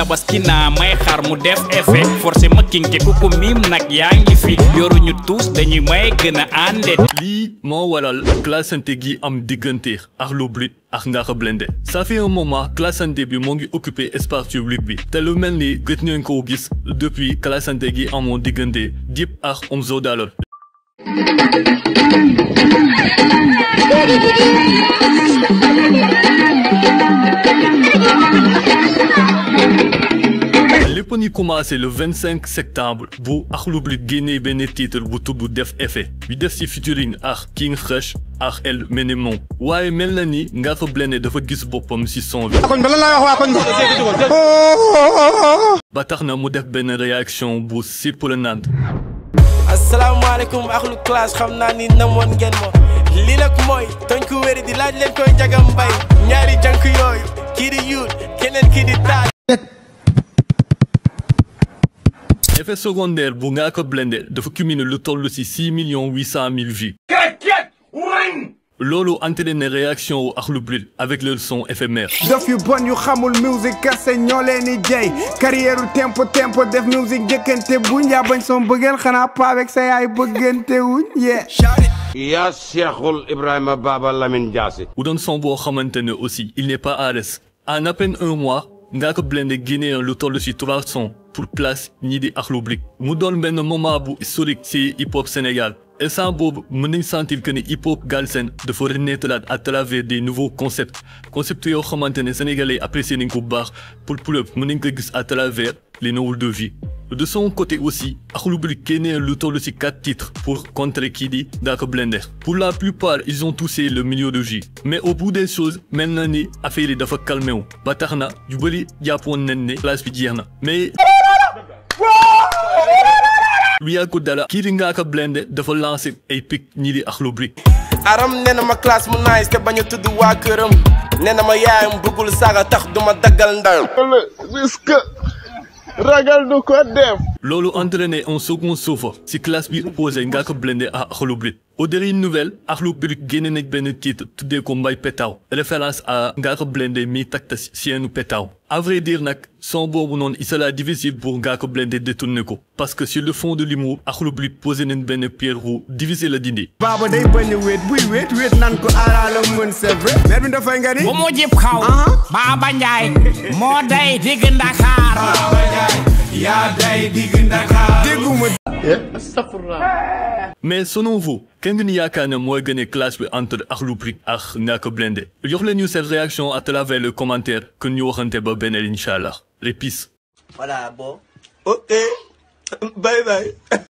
tabaski naa may xar mu def effet forcé ma kinke ku ko miim nag yaa ngi fi yoruñu tous dañuy may gën a ànde lii moo waral classante gi am diggante Akhlou Brick ak Ngaaka Blindé ça fait un moment classante bi moo ngi occupé espace public bi te lu mel ni gëj ngeen koo gis depuis classante gi amoon diggante Dip ak Omzo Dollar. lépp ni commencé le 25 septembre bu Akhlou Brick génnee benn titre bu tudd Def Effet bi def ci featuring ak King Fresh ak El Menemon waaye mel na ni Ngaaka Blindé dafa gis boppam ci son bi ba tax na mu def benn réaction bu surprenante. asalaamaaleykum Akhlou classe xam naa ni namoon ngeen ma lii nag mooy toñ ko wéri di laaj leen koy Njaga Mbay ñaari jànk yooyu kii di yuut keneen kii di taal. effet secondaire bu Ngaaka Blindé dafa cumulé lu toll ci 6 800 000 vues. loolu entraîné réaction wu Akhlou Brick avec leur son éphémère. dof yu bon yu xamul musique kese ñoo leen di jey carrière tempo def musique jëkkante buñ yaa bañ son bëggeel xanaa pa avec sa yaay bëggante wuñ yee. yaa Cheikhul Ibrahima Baba Lamine Diassé. bu doon son boo xamante ne aussi il n'est pas à l'aise en à peine un mois Ngaaka Blindé génnee lu toll ci 3 sons pour place ñii di Akhlou Brick mu doon benn moment bu historique ci hip hop Sénégal. instant boobu mën nañ sentir que ni hip hop Galsen dafa renaître à travers des nouveaux concepts yoo xamante ne sénégalais apprécié nañ ko bu baax pour mën nañ ko gis à travers les nouvelles de vie. de son côté aussi Akhlou Brick génnee lu toll ci 4 titres pour contrer kii di Ngaaka Blindé pour la plupart ils ont touché le milieu de vie mais au bout des choses mel na ni affaire yi dafa calmé wu ba tax na yu bëri jàppoon nañ ne place bi jeex na mais. lu yàggul dara kii di Ngaaka Blindé dafa lancé ay pic ñii di Akhlou Brick. aram nee na ma classe mu nice te bañ a tudd waa këram nee na ma yaayam bëggul saaga tax duma daggal ndayam. risque ragal du ko def. loolu entraîné un second souffle ci classe bi opposé Ngaaka Blindé à Akhlou Brick. au dernier nouvelle Akhlou Brick génne nañ benn titre tuddee ko Mbay Pétaw référence à Ngaaka Blindé mi takta sienu Pétaw. à vrai dire nag son boobu noonu il sera difficile pour Ngaaka Blindé détourner ko parce que sur le fond de l'humour Akhlou Brick posé nañ benn pierre bu difficile la dindi. baaba day bañ a wéet buy wéet nan ko aaraala mën c'est vrai. mais bi dafay nga ni. bu mu jib xaw Baba Njaay moo day digg Ndakaar. Baba Njaay yaa day digg Ndakaar. dégguma. mais selon vous kenn ngeen yaakaar ne mooy gagné classe bi entre Akhlou Brick ak Ngaaka Blindé jox leen ñu seen réaction à travers le commentaire que ñu waxante ba beneen incha allah les peace. voilà bon ok bye bye.